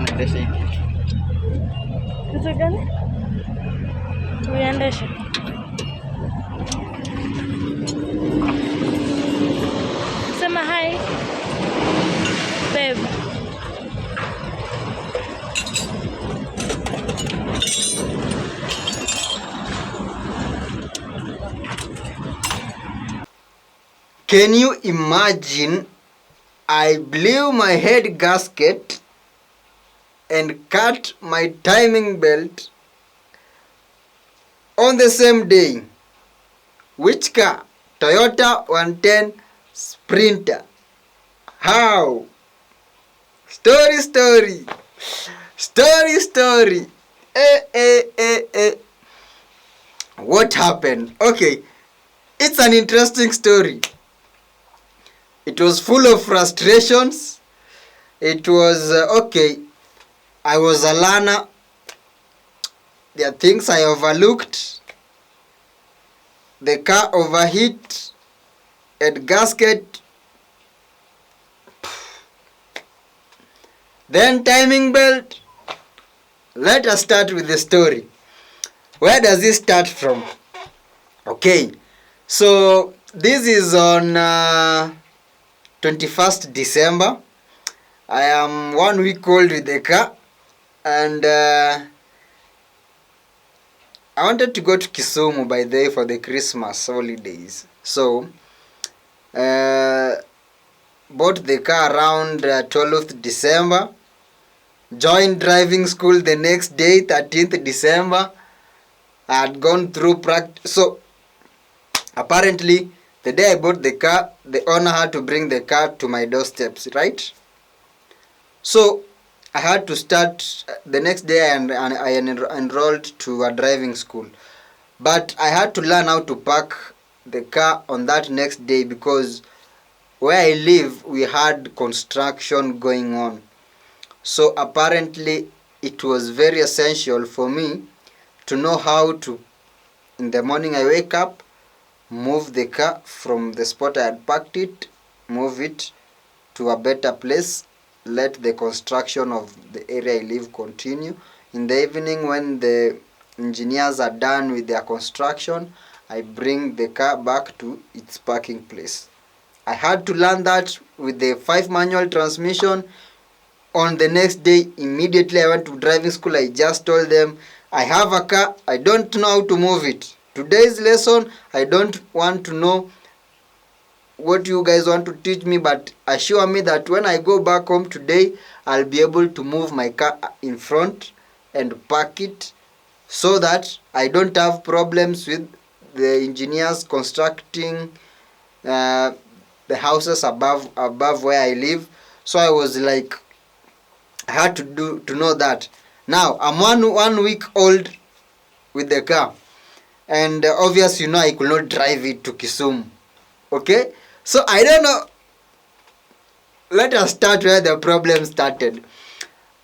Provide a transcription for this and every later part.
nilikuwa naendesha hivi. Kitu gani? Uiendeshe. Sema hi. Babe. Can you imagine? I blew my head gasket and cut my timing belt on the same day. Which car? Toyota 110 Sprinter. How? Story. What happened? Okay, it's an interesting story. It was full of frustrations. It was okay. I was a learner. There are things I overlooked. The car overheat at gasket. Then timing belt. Let us start with the story. Where does it start from? Okay, so this is on 21st December. I am 1 week old with the car, and I wanted to go to Kisumu by the way for the Christmas holidays. So bought the car around 12th December. Joined driving school the next day, 13th December. I had gone through practice. So apparently the day I bought the car, the owner had to bring the car to my doorsteps, right? So I had to start the next day, and I enrolled to a driving school. But I had to learn how to park the car on that next day because where I live, we had construction going on. So apparently it was very essential for me to know how to, in the morning I wake up, move the car from the spot I had parked it, move it to a better place, let the construction of the area I live continue. In the evening when the engineers are done with their construction, I bring the car back to its parking place. I had to learn that with the 5 manual transmission. On the next day, immediately I went to driving school. I just told them, I have a car, I don't know how to move it. Today's lesson, I don't want to know what you guys want to teach me, but assure me that when I go back home today, I'll be able to move my car in front and park it so that I don't have problems with the engineers constructing the houses above where I live. So I was like, I had to know that. Now I'm one week old with the car, and obviously I could not drive it to Kisumu. Okay, so I don't know. Let us start where the problem started.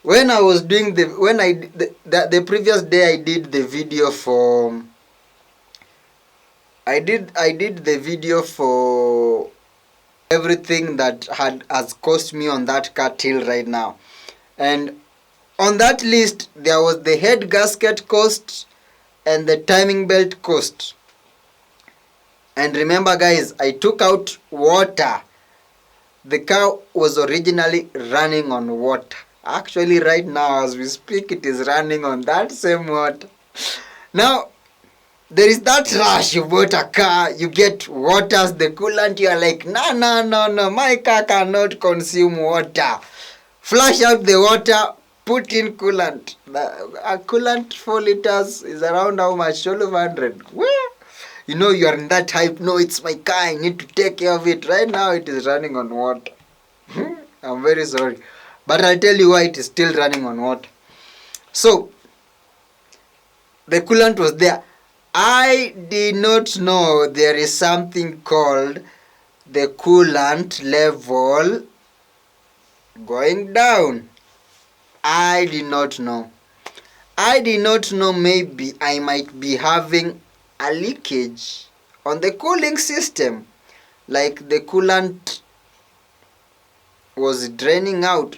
When I was doing the previous day, I did the video for everything that has cost me on that car till right now. And on that list, there was the head gasket cost and the timing belt cost. And remember guys, I took out water. The car was originally running on water. Actually right now as we speak, it is running on that same water. Now, there is that rush. You bought a car, you get water as the coolant, you are like, no, my car cannot consume water. Flush out the water, put in coolant. A coolant 4 liters is around how much? 1200. Where? You are in that hype. No, it's my car, I need to take care of it. Right now it is running on water. I'm very sorry, but I'll tell you why it is still running on water. So the coolant was there. I did not know there is something called the coolant level going down. I did not know. Maybe I might be having a leakage on the cooling system, like the coolant was draining out.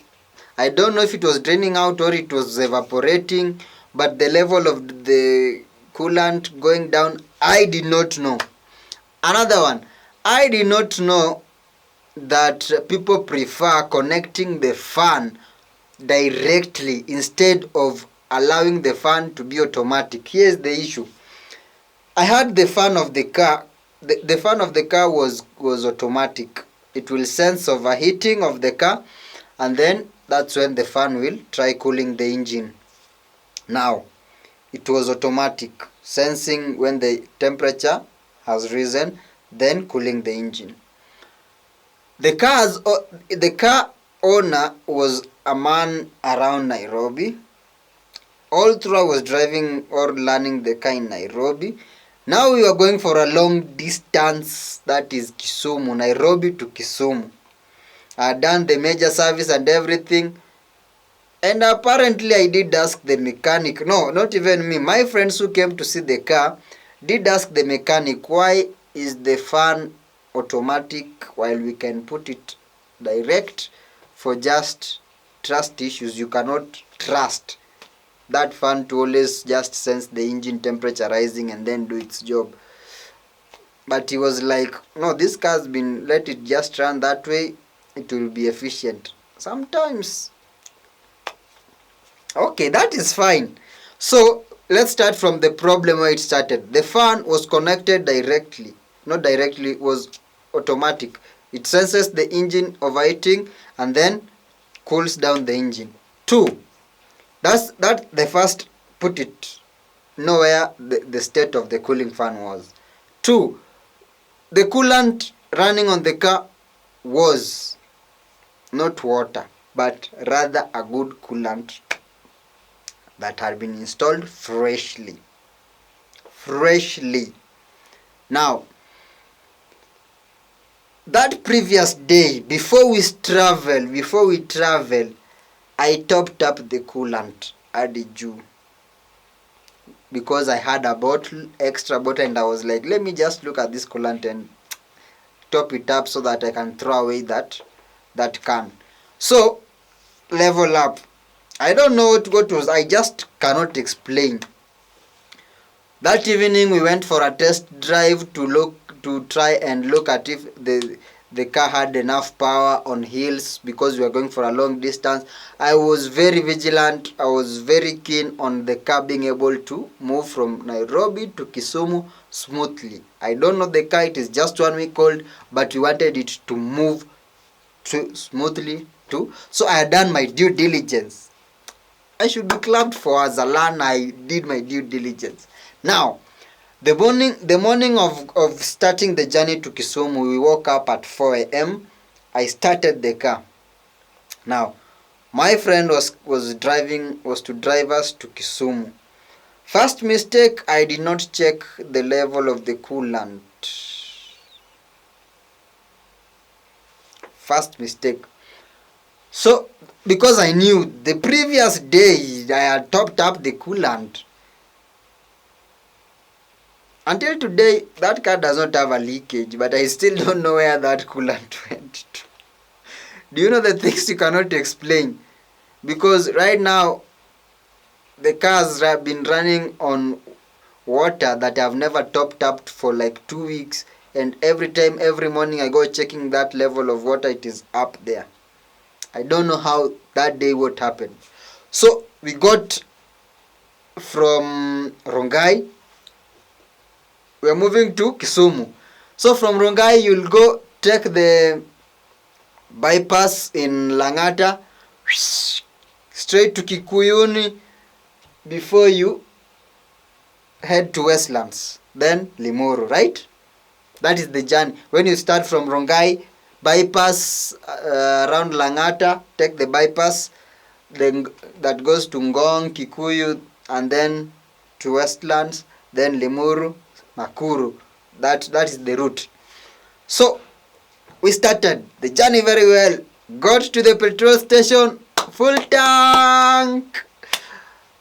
I don't know if it was draining out or it was evaporating, but the level of the coolant going down, I did not know. Another one, I did not know that people prefer connecting the fan directly instead of allowing the fan to be automatic. Here's the issue. I had the fan of the car. The fan of the car was automatic. It will sense overheating of the car, and then that's when the fan will try cooling the engine. Now, it was automatic, sensing when the temperature has risen, then cooling the engine. The car owner was a man around Nairobi. All through I was driving or learning the car in Nairobi. Now we are going for a long distance, that is Kisumu, Nairobi to Kisumu. I had done the major service and everything. And apparently I did ask the mechanic, no, not even me, my friends who came to see the car did ask the mechanic, why is the fan automatic while we can put it direct? For just trust issues, you cannot trust that fan to always just sense the engine temperature rising and then do its job. But he was like, no, this car's been, let it just run that way, it will be efficient. Sometimes, okay, that is fine. So let's start from the problem where it started. The fan was connected directly, not directly, it was automatic. It senses the engine overheating and then cools down the engine. 2, that's the first, put it know where the state of the cooling fan was. 2, the coolant running on the car was not water, but rather a good coolant that had been installed freshly. Now, that previous day, before we travel, I topped up the coolant adiju because I had a extra bottle, and I was like, let me just look at this coolant and top it up so that I can throw away that can. So, level up. I don't know what was, I just cannot explain. That evening we went for a test drive to try and look at if the car had enough power on hills, because we were going for a long distance. I was very vigilant. I was very keen on the car being able to move from Nairobi to Kisumu smoothly. I don't know the car, it is just 1 week old, but we wanted it to move smoothly too. So I had done my due diligence. I should be clapped for, as a learner, I did my due diligence. Now, the morning of starting the journey to Kisumu, we woke up at 4 a.m. I started the car. Now, my friend was to drive us to Kisumu. First mistake, I did not check the level of the coolant. First mistake. So, because I knew the previous day I had topped up the coolant, until today that car does not have a leakage, but I still don't know where that coolant went to. Do you know the things you cannot explain? Because right now the cars have been running on water that I've never topped up for like 2 weeks, and every morning I go checking that level of water, it is up there. I don't know how that day what happened. So we got from Rongai, we are moving to Kisumu. So from Rongai you'll go take the bypass in Langata straight to Kikuyuni before you head to Westlands, then Limuru, right? That is the journey. When you start from Rongai, bypass around Langata, take the bypass, then that goes to Ngong, Kikuyu, and then to Westlands, then Limuru, Nakuru. That is the route. So we started the journey very well. Got to the petrol station, full tank.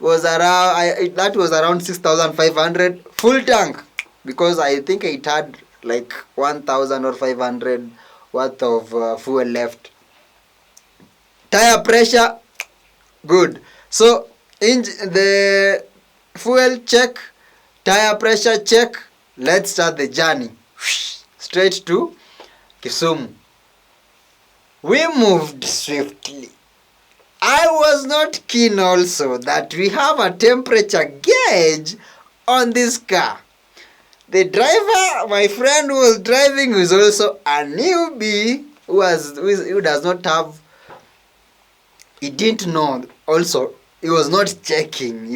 That was around 6,500 full tank, because I think it had like 1,000 or 500 worth of fuel left. Tire pressure Good. So the fuel check, tire pressure check. Let's start the journey. Straight to Kisumu. We moved swiftly. I was not keen also that we have a temperature gauge on this car. The driver, my friend who was driving, was also a newbie who does not have, he didn't know also, he was not checking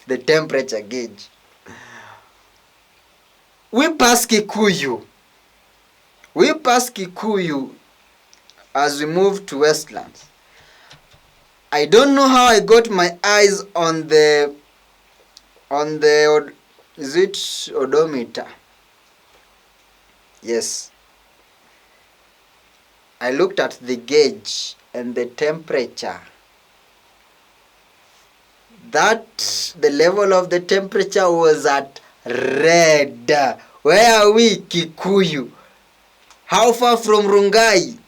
the temperature gauge. We passed Kikuyu as we moved to Westlands. I don't know how I got my eyes on the is it odometer? Yes. I looked at the gauge and the temperature. That the level of the temperature was at red. Where are we? Kikuyu. How far from Rungai?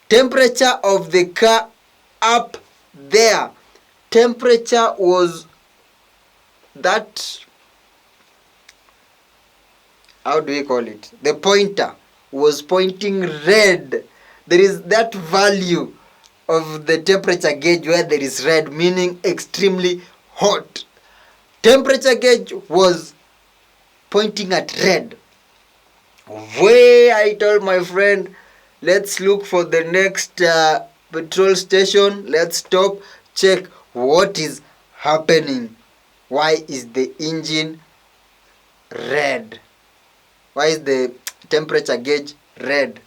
Temperature of the car up there. Temperature was that, how do we call it? The pointer was pointing red. There is that value of the temperature gauge where there is red, meaning extremely hot. Temperature gauge was pointing at red. I told my friend, let's look for the next petrol station. Let's stop, check what is happening. Why is the engine red? Why is the temperature gauge red?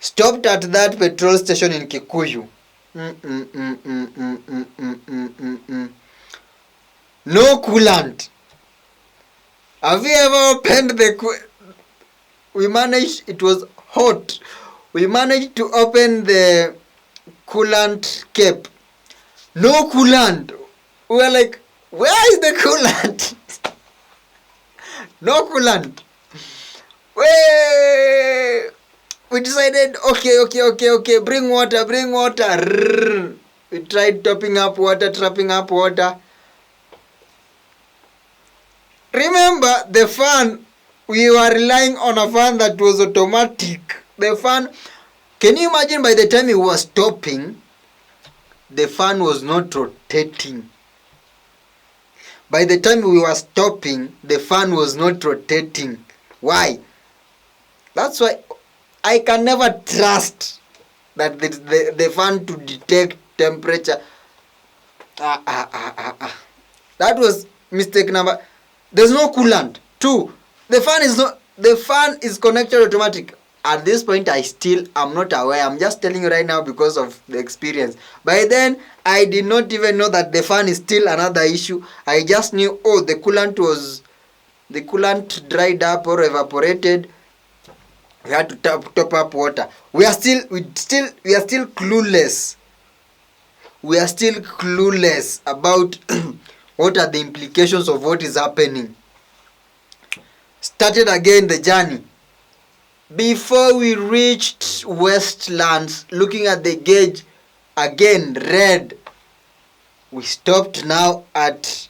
Stopped at that petrol station in Kikuyu. No coolant. Have you ever opened we managed, it was hot. We managed to open the coolant cap. No coolant. We were like, where is the coolant? No coolant. We decided, okay, bring water. We tried trapping up water. Remember the fan, we were relying on a fan that was automatic. The fan, can you imagine, by the time it was stopping, the fan was not rotating. By the time we were stopping, the fan was not rotating. Why? That's why I can never trust that the fan to detect temperature. That was mistake number. There's no coolant. 2. The fan is connected automatic. At this point, I'm not aware. I'm just telling you right now because of the experience. By then, I did not even know that the fan is still another issue. I just knew, the coolant dried up or evaporated. We had to top up water. We are still clueless. We are still clueless about what are the implications of what is happening. Started again the journey. Before we reached Westlands, looking at the gauge, again red. We stopped at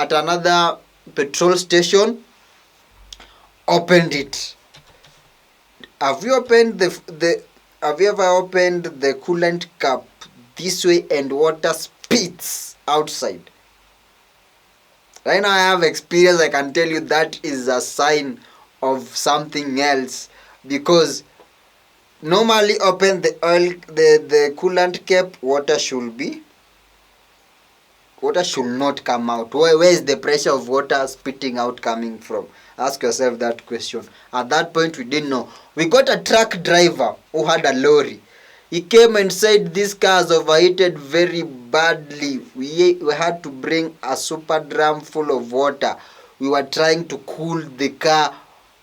another petrol station. Opened it. Have you opened have you ever opened the coolant cap this way and water spits outside? Right now I have experience. I can tell you that is a sign of something else, because normally open the coolant cap, water should not come out. Where is the pressure of water spitting out coming from? Ask yourself that question. At that point, we didn't know. We got a truck driver who had a lorry. He came and said this car is overheated very badly. We had to bring a super drum full of water. We were trying to cool the car.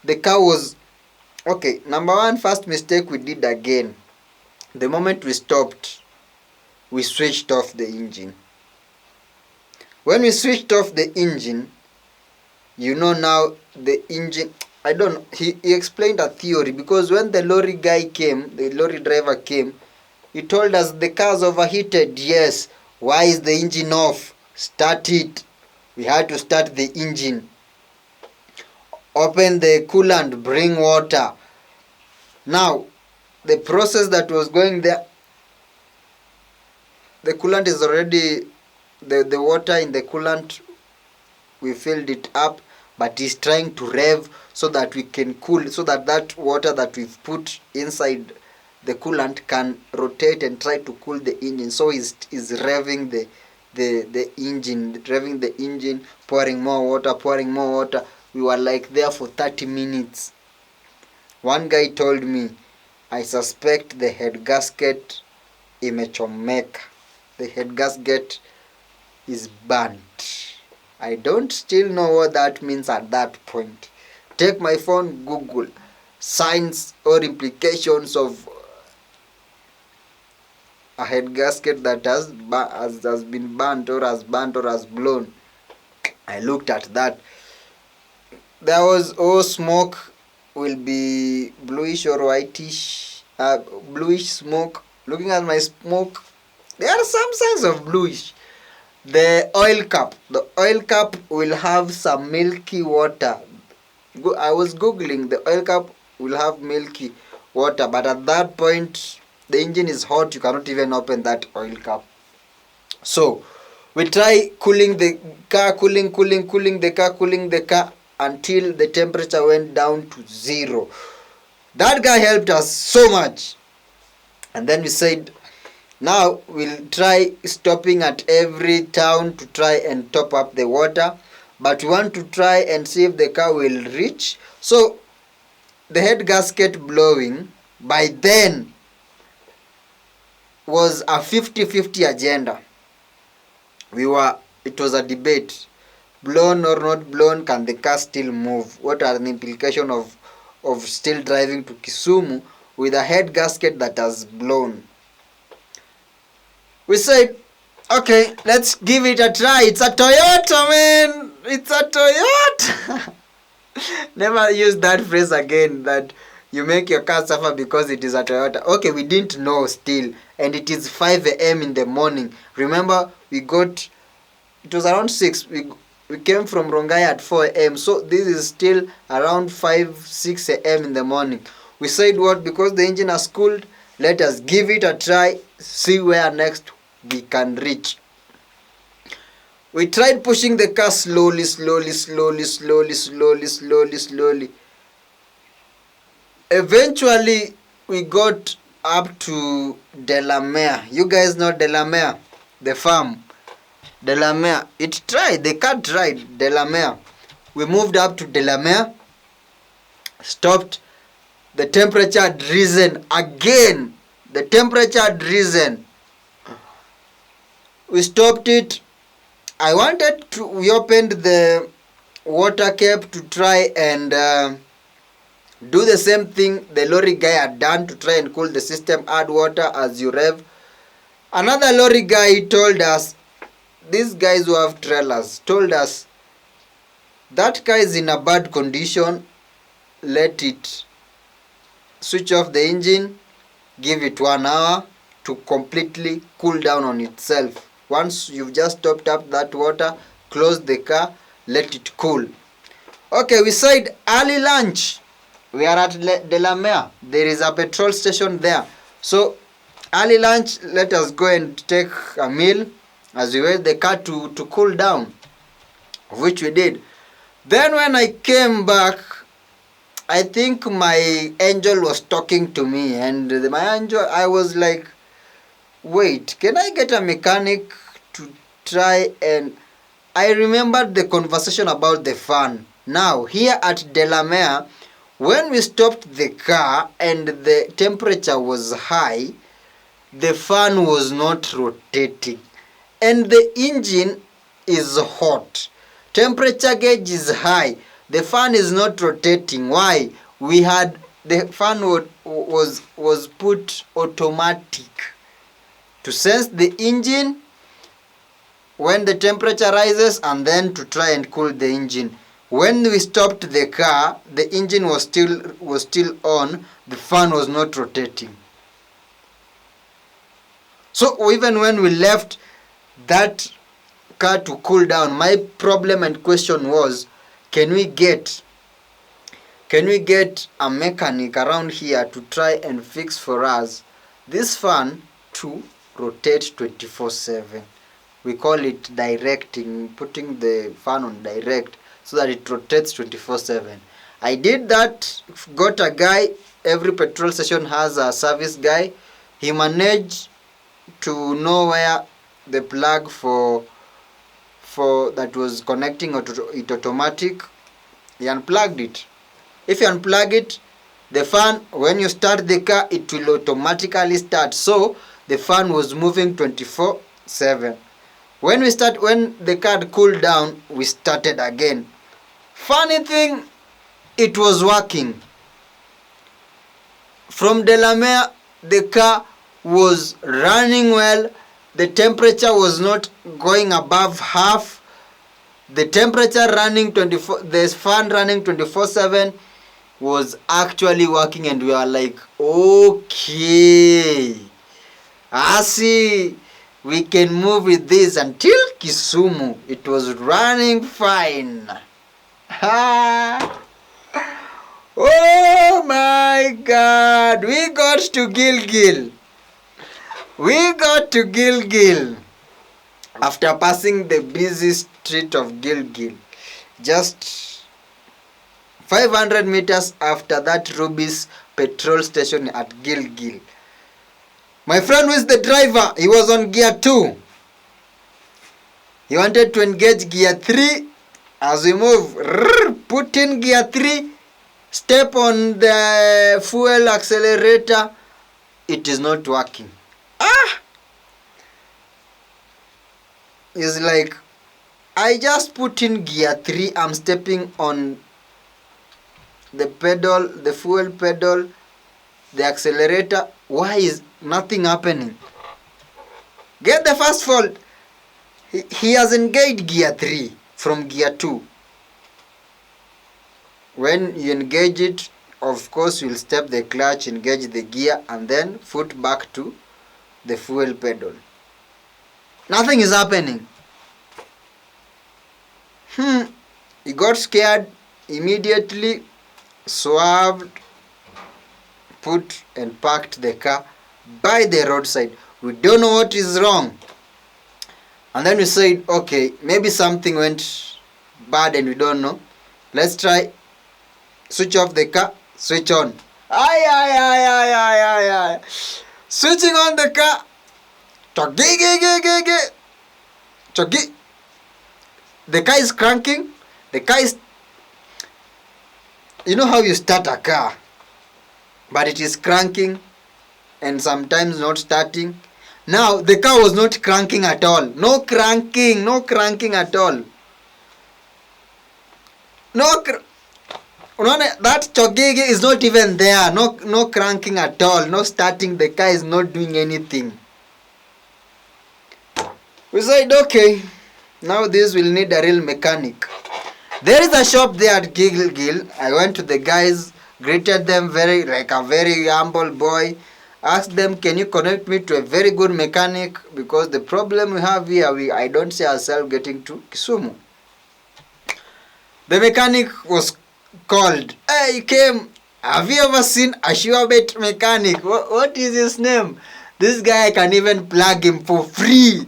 The car was... Okay, number one, first mistake we did again. The moment we stopped, we switched off the engine. When we switched off the engine, now the engine, I don't know. He explained a theory, because when the lorry driver came, he told us the car's overheated. Yes. Why is the engine off? Start it. We had to start the engine. Open the coolant, bring water. Now, the process that was going there, the coolant is already, the water in the coolant, we filled it up, but it's trying to rev so that we can cool, so that that water that we've put inside the coolant can rotate and try to cool the engine. So is revving the engine, pouring more water. We were like there for 30 minutes. One guy told me, I suspect the head gasket imechomeka. The head gasket is burnt. I don't still know what that means at that point. Take my phone, Google signs or implications of a head gasket that has been burnt or has blown. I looked at that. There was, smoke will be bluish or whitish, bluish smoke. Looking at my smoke, there are some signs of bluish. The oil cap will have some milky water. I was googling, the oil cap will have milky water, but at that point the engine is hot, you cannot even open that oil cap. So we try cooling the car, cooling the car until the temperature went down to 0. That guy helped us so much. And then we said, now we'll try stopping at every town to try and top up the water, but we want to try and see if the car will reach. So the head gasket blowing by then was a 50-50 agenda. It was a debate. Blown or not blown, can the car still move? What are the implications of still driving to Kisumu with a head gasket that has blown? We said, okay, let's give it a try. It's a Toyota, man. It's a Toyota. Never use that phrase again, that you make your car suffer because it is a Toyota. Okay, we didn't know still. And it is 5 a.m. in the morning. Remember, it was around 6. We came from Rongai at 4 a.m. So this is still around 5-6 a.m. in the morning. We said, what? Because the engine has cooled, let us give it a try, see where next we can reach. We tried pushing the car slowly. Eventually, we got up to Delamere. You guys know Delamere, the farm. Delamere. The car tried Delamere. We moved up to Delamere, stopped. The temperature had risen again. We stopped it. We opened the water cap to try and do the same thing the lorry guy had done to try and cool the system, add water as you rev. Another lorry guy told us, these guys who have trailers told us, that car is in a bad condition, let it switch off the engine, give it 1 hour to completely cool down on itself. Once you've just topped up that water, close the car, let it cool. Okay, we said early lunch. We are at Delamere. There is a petrol station there. So early lunch, let us go and take a meal as we wait the car to cool down, which we did. Then when I came back, I think my angel was talking to me, and my angel, I was like, wait, can I get a mechanic to try? And I remembered the conversation about the fan. Now, here at Delamere, when we stopped the car and the temperature was high, the fan was not rotating. And the engine is hot. Temperature gauge is high. The fan is not rotating. Why? The fan was put automatic to sense the engine when the temperature rises, and then to try and cool the engine. When we stopped the car, the engine was still on, the fan was not rotating. So even when we left that car to cool down, my problem and question was, can we get a mechanic around here to try and fix for us this fan to rotate 24/7. We call it directing, putting the fan on direct so that it rotates 24/7. I did that, got a guy. Every petrol station has a service guy. He managed to know where the plug for that was connecting it automatic. He unplugged it. If you unplug it, the fan, when you start the car, it will automatically start. So the fan was moving 24/7. When the car cooled down, we started again. Funny thing, it was working. From Delamere, the car was running well. The temperature was not going above half. The temperature running the fan running 24/7 was actually working, and we are like, okay, I see, we can move with this. Until Kisumu, it was running fine. Oh my God, we got to Gilgil. After passing the busy street of Gilgil, just 500 meters after that Ruby's petrol station at Gilgil. My friend who is the driver, he was on gear 2. He wanted to engage gear 3. As we move, put in gear 3, step on the fuel accelerator. It is not working. It's like, I just put in gear 3, I'm stepping on the pedal, the fuel pedal, the accelerator. Why is nothing happening? Get the first fault. He has engaged gear 3 from gear 2. When you engage it, of course you'll step the clutch, engage the gear, and then foot back to the fuel pedal. Nothing is happening. He got scared, immediately swerved, put and parked the car by the roadside. We don't know what is wrong. And then we said, okay, maybe something went bad and we don't know. Let's try. Switch off the car, switch on. Switching on the car. The car is cranking. The car is... You know how you start a car, but it is cranking and sometimes not starting. Now, the car was not cranking at all. No cranking at all. That chogege is not even there. No cranking at all. No starting. The car is not doing anything. We said, okay, now this will need a real mechanic. There is a shop there at Gilgil. I went to the guys, greeted them like a very humble boy. Asked them, can you connect me to a very good mechanic? Because the problem we have here, I don't see ourselves getting to Kisumu. The mechanic was called. Hey, he came. Have you ever seen a sure-bet mechanic? What is his name? This guy can even plug him for free.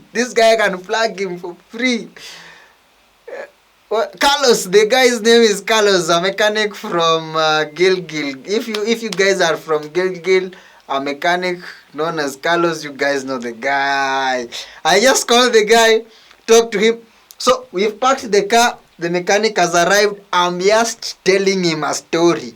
Carlos, the guy's name is Carlos, a mechanic from Gilgil. If you guys are from Gilgil, a mechanic known as Carlos, you guys know the guy. I just called the guy, talked to him. So we've parked the car. The mechanic has arrived. I'm just telling him a story.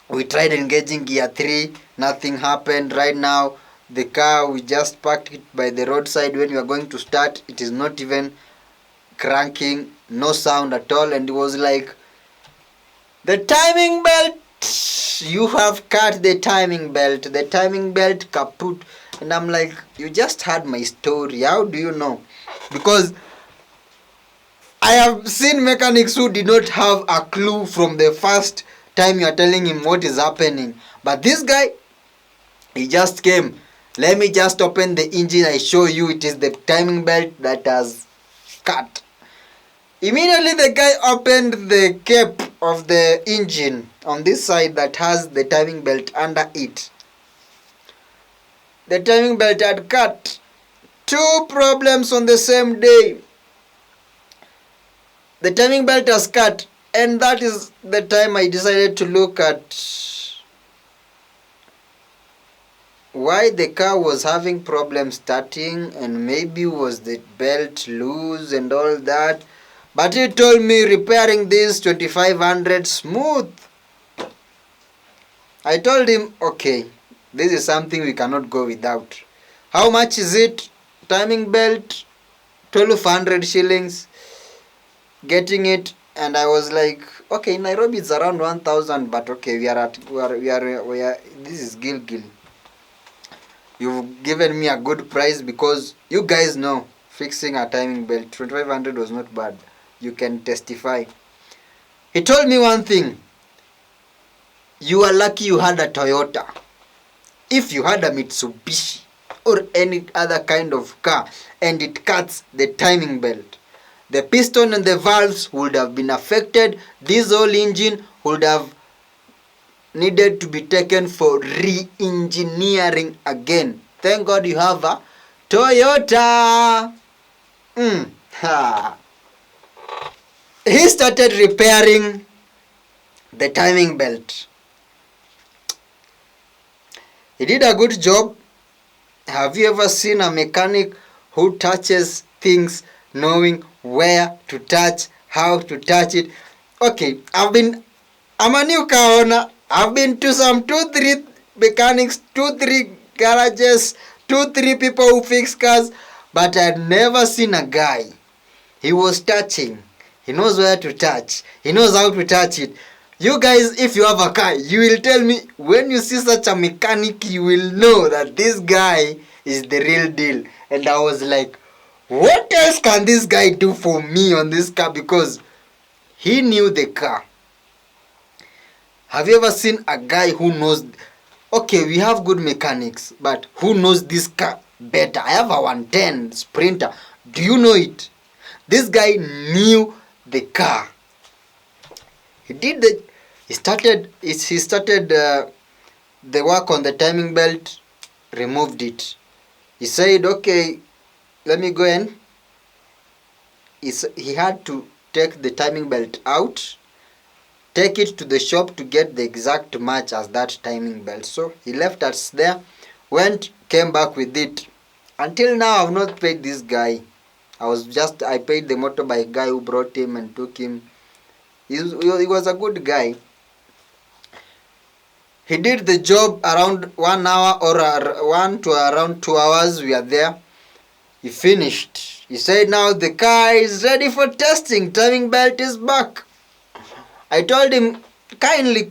We tried engaging gear 3. Nothing happened. Right now, the car, we just parked it by the roadside. When we are going to start, it is not even cranking. No sound at all. And it was like, the timing belt, you have cut the timing belt. The timing belt kaput. And I'm like, you just heard my story. How do you know? Because I have seen mechanics who did not have a clue from the first time you are telling him what is happening. But this guy, he just came. Let me just open the engine. I show you it is the timing belt that has cut. Immediately the guy opened the cap of the engine on this side that has the timing belt under it. The timing belt had cut. 2 problems on the same day. The timing belt has cut, and that is the time I decided to look at why the car was having problems starting, and maybe was the belt loose and all that. But he told me repairing this 2500 smooth. I told him, okay, this is something we cannot go without. How much is it? Timing belt, 1200 shillings. Getting it, and I was like, okay, in Nairobi it's around 1000, but okay, we are this is Gilgil. You've given me a good price because you guys know fixing a timing belt 2500 was not bad. You can testify. He told me one thing: you are lucky you had a Toyota. If you had a Mitsubishi or any other kind of car and it cuts the timing belt, the piston and the valves would have been affected. This whole engine would have needed to be taken for re-engineering again. Thank God you have a Toyota. He started repairing the timing belt. He did a good job. Have you ever seen a mechanic who touches things knowing where to touch, how to touch it? Okay, I'm a new car owner. I've been to some 2-3 mechanics, 2-3 garages, 2-3 people who fix cars, but I'd never seen a guy. He was touching. He knows where to touch. He knows how to touch it. You guys, if you have a car, you will tell me, when you see such a mechanic, you will know that this guy is the real deal. And I was like, what else can this guy do for me on this car? Because he knew the car. Have you ever seen a guy who knows? Okay, we have good mechanics, but who knows this car better? I have a 110 Sprinter. Do you know it? This guy knew the car. He started the work on the timing belt, removed it. He said, okay, let me go in. He had to take the timing belt out, take it to the shop to get the exact match as that timing belt. So he left us there, came back with it. Until now, I've not paid this guy. I paid the motorbike guy who brought him and took him. He was a good guy. He did the job around 1 hour or 1 to around 2 hours. We are there. He finished. He said, now the car is ready for testing. Timing belt is back. I told him, kindly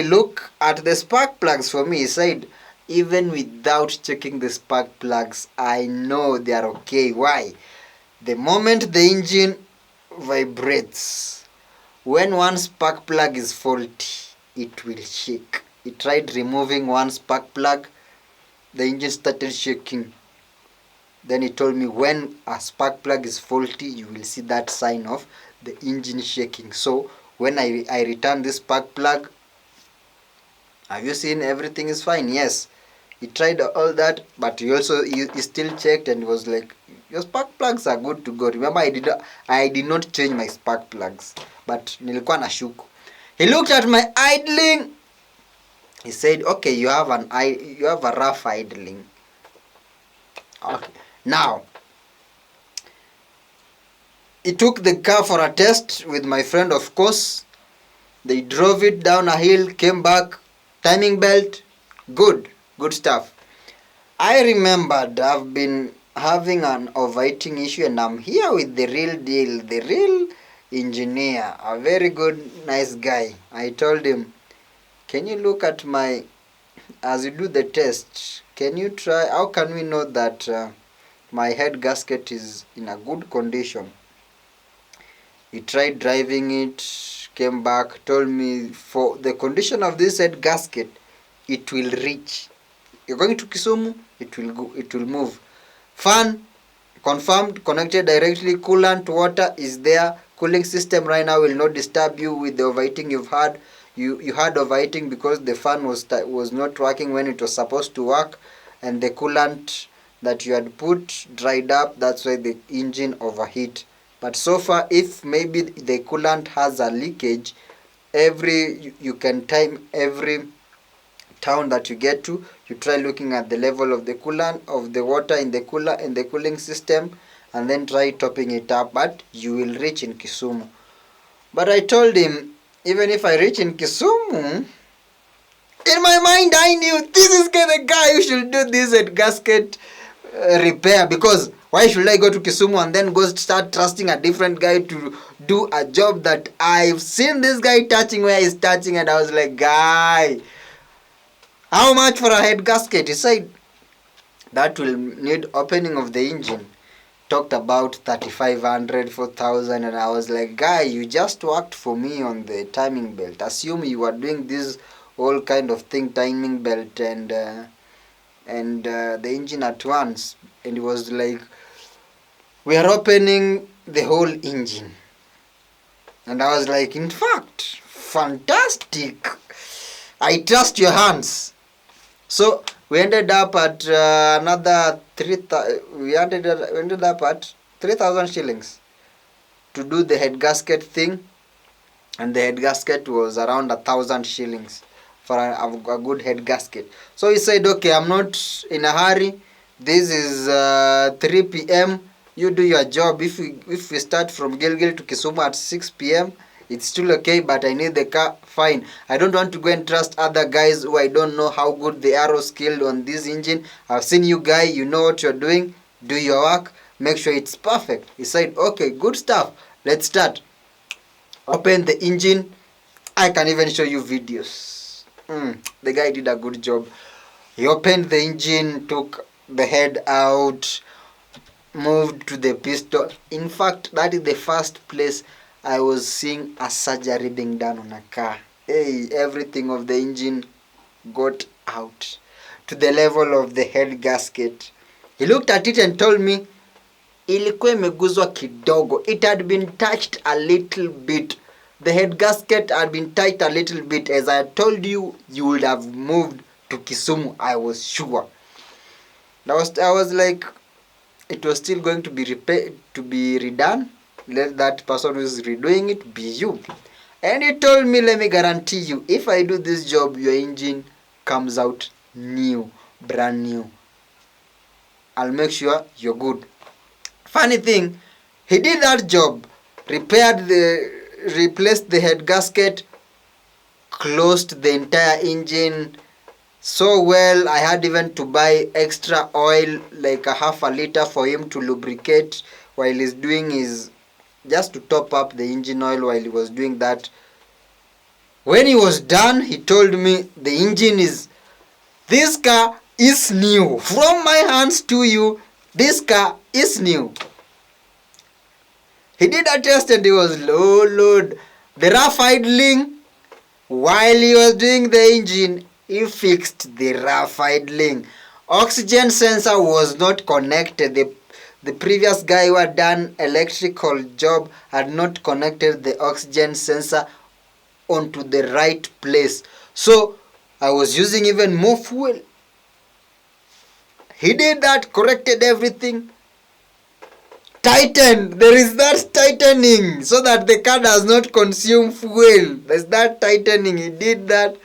look at the spark plugs for me. He said, even without checking the spark plugs, I know they are okay. Why? The moment the engine vibrates, when one spark plug is faulty, it will shake. He tried removing one spark plug, the engine started shaking. Then he told me, when a spark plug is faulty, you will see that sign of the engine shaking. So when I returned this spark plug, have you seen everything is fine? Yes. He tried all that, but he still checked and was like, your spark plugs are good to go. Remember, I did not change my spark plugs, but nilikuwa na shuku. He looked at my idling. He said, okay, you have a rough idling. Okay. Now, he took the car for a test with my friend, of course. They drove it down a hill, came back, timing belt, good stuff. I remembered I've been having an overheating issue, and I'm here with the real deal, the real engineer, a very good, nice guy. I told him, can you look at as you do the test, can you try, how can we know that my head gasket is in a good condition? He tried driving it, came back, told me for the condition of this head gasket, it will reach. You're going to Kisumu, it will go, it will move. Fan confirmed, connected directly. Coolant water is there. Cooling system right now will not disturb you with the overheating you've had. You had overheating because the fan was not working when it was supposed to work, and the coolant that you had put dried up. That's why the engine overheat. But so far, if maybe the coolant has a leakage, you can time every town that you get to, you try looking at the level of the coolant of the water in the cooling system, and then try topping it up. But you will reach in Kisumu. But I told him, even if I reach in Kisumu, in my mind I knew this is the guy who should do this at gasket repair, because why should I go to Kisumu and then go start trusting a different guy to do a job that I've seen this guy touching where he's touching, and I was like, guy, how much for a head gasket? He said that will need opening of the engine. Talked about 3,500, 4,000, and I was like, guy, you just worked for me on the timing belt. Assume you were doing this whole kind of thing, timing belt and the engine at once. And it was like, we are opening the whole engine. And I was like, in fact, fantastic. I trust your hands. So we ended up at another 3,000. We ended up at 3,000 shillings to do the head gasket thing, and the head gasket was around 1,000 shillings for a good head gasket. So he said, okay, I'm not in a hurry. This is 3 p.m. You do your job. If we start from Gilgil to Kisumu at 6 p.m., it's still okay, but I need the car. Fine. I don't want to go and trust other guys who I don't know how good they are or skilled on this engine. I've seen you guy, you know what you're doing. Do your work. Make sure it's perfect. He said, okay, good stuff. Let's start. Open the engine. I can even show you videos. The guy did a good job. He opened the engine, took the head out, moved to the piston. In fact, that is the first place I was seeing a surgery being done on a car. Hey, everything of the engine got out to the level of the head gasket. He looked at it and told me, ilikuwa imeguzwa kidogo. It had been touched a little bit. The head gasket had been touched a little bit. As I told you, you would have moved to Kisumu, I was sure. I was like, it was still going to be redone. Let that person who is redoing it be you. And he told me, let me guarantee you, if I do this job, your engine comes out new, brand new. I'll make sure you're good. Funny thing, he did that job, replaced the head gasket, closed the entire engine so well. I had even to buy extra oil, like a half a liter, for him to lubricate while he's doing his, just to top up the engine oil while he was doing that. When he was done, he told me the engine is, this car is new. From my hands to you, this car is new. He did a test and he was, Lord. The rough idling, while he was doing the engine, he fixed the rough idling. Oxygen sensor was not connected. The previous guy who had done electrical job had not connected the oxygen sensor onto the right place. So I was using even more fuel. He did that, corrected everything. Tightened. There is that tightening so that the car does not consume fuel. There's that tightening. He did that.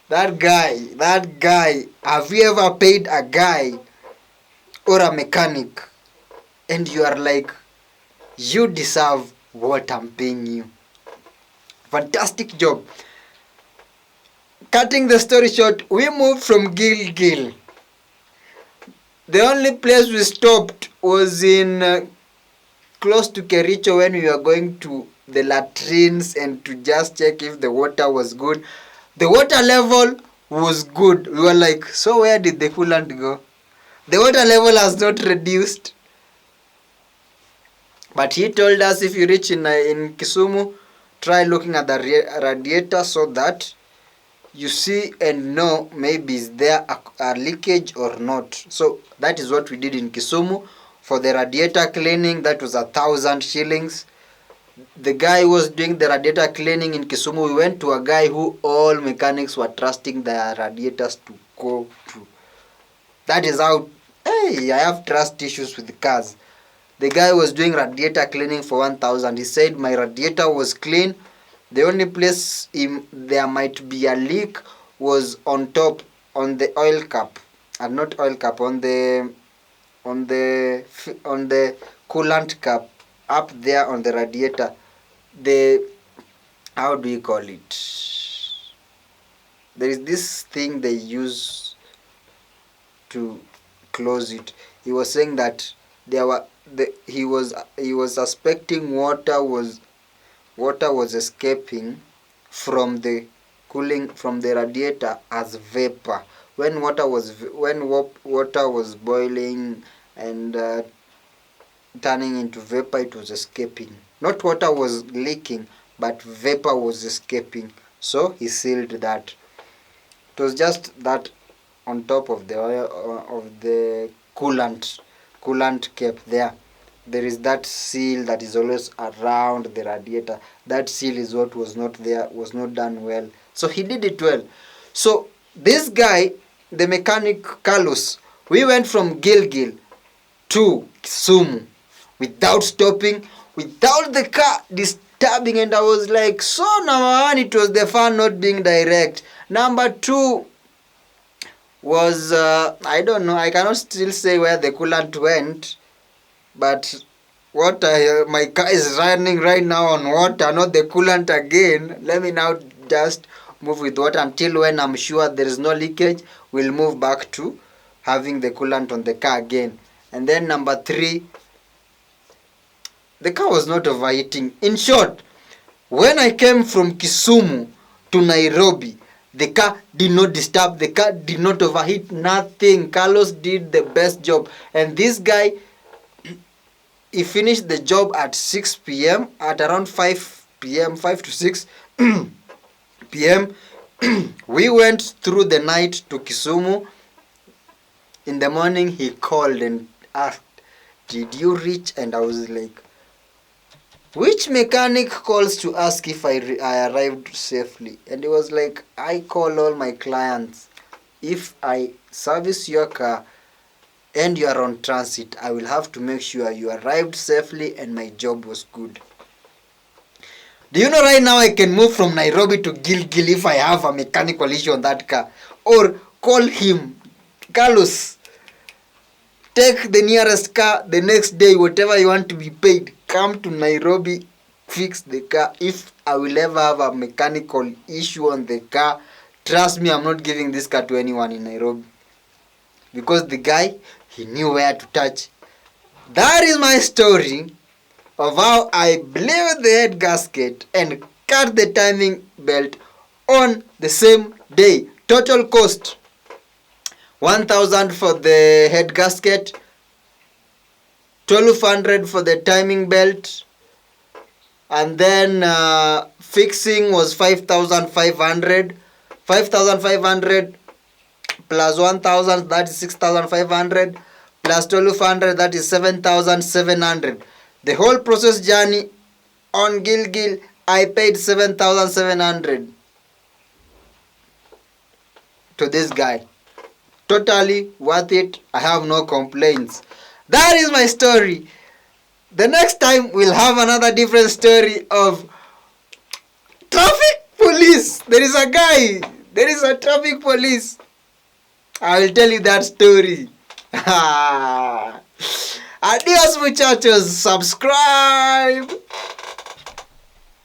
That guy. Have you ever paid a guy or a mechanic and you are like, you deserve what I'm paying you? Fantastic job. Cutting the story short, we moved from Gilgil. The only place we stopped was in close to Kericho when we were going to the latrines and to just check if the water was good. The water level was good. We were like, so where did the coolant go? The water level has not reduced. But he told us if you reach in Kisumu, try looking at the radiator so that you see and know maybe is there a leakage or not. So that is what we did in Kisumu. For the radiator cleaning, that was 1,000 shillings. The guy who was doing the radiator cleaning in Kisumu, we went to a guy who all mechanics were trusting their radiators to go to. That is how, hey, I have trust issues with cars. The guy was doing radiator cleaning for 1,000. He said my radiator was clean. The only place there might be a leak was on top, on the oil cap, and not oil cap, on the coolant cap up there on the radiator. The, how do you call it? There is this thing they use to close it. He was saying that there were he was suspecting water was escaping from the cooling from the radiator as vapor. When water was boiling and turning into vapor, it was escaping. Not water was leaking, but vapor was escaping. So he sealed that. It was just that on top of the oil, of the coolant cap there. There is that seal that is always around the radiator. That seal is what was not there, was not done well. So he did it well. So this guy, the mechanic Carlos, we went from Gilgil to Kisumu without stopping, without the car disturbing, and I was like, so number one, it was the fun not being direct. Number two was, I don't know, I cannot still say where the coolant went, but water, my car is running right now on water, not the coolant again. Let me now just move with water until when I'm sure there is no leakage, we'll move back to having the coolant on the car again. And then number three, the car was not overheating. In short, when I came from Kisumu to Nairobi, the car did not disturb, the car did not overheat, nothing. Carlos did the best job. And this guy, he finished the job at 6 p.m. At around 5 p.m., 5 to 6 p.m., we went through the night to Kisumu. In the morning, he called and asked, did you reach? And I was like, which mechanic calls to ask if I arrived safely? And he was like, I call all my clients. If I service your car and you are on transit, I will have to make sure you arrived safely and my job was good. Do you know right now I can move from Nairobi to Gilgil if I have a mechanical issue on that car? Or call him, Carlos, take the nearest car the next day, whatever you want to be paid. Come to Nairobi, fix the car. If I will ever have a mechanical issue on the car, trust me, I'm not giving this car to anyone in Nairobi. Because the guy, he knew where to touch. That is my story of how I blew the head gasket and cut the timing belt on the same day. Total cost 1,000 for the head gasket, 1,200 for the timing belt, and then fixing was 5,500. 5,500 plus 1,000, that is 6,500, plus 1,200, that is 7,700. The whole process journey on Gilgil, I paid 7,700 to this guy. Totally worth it. I have no complaints. That is my story. The next time we'll have another different story of traffic police. There is a guy. There is a traffic police. I will tell you that story. Adios muchachos. Subscribe.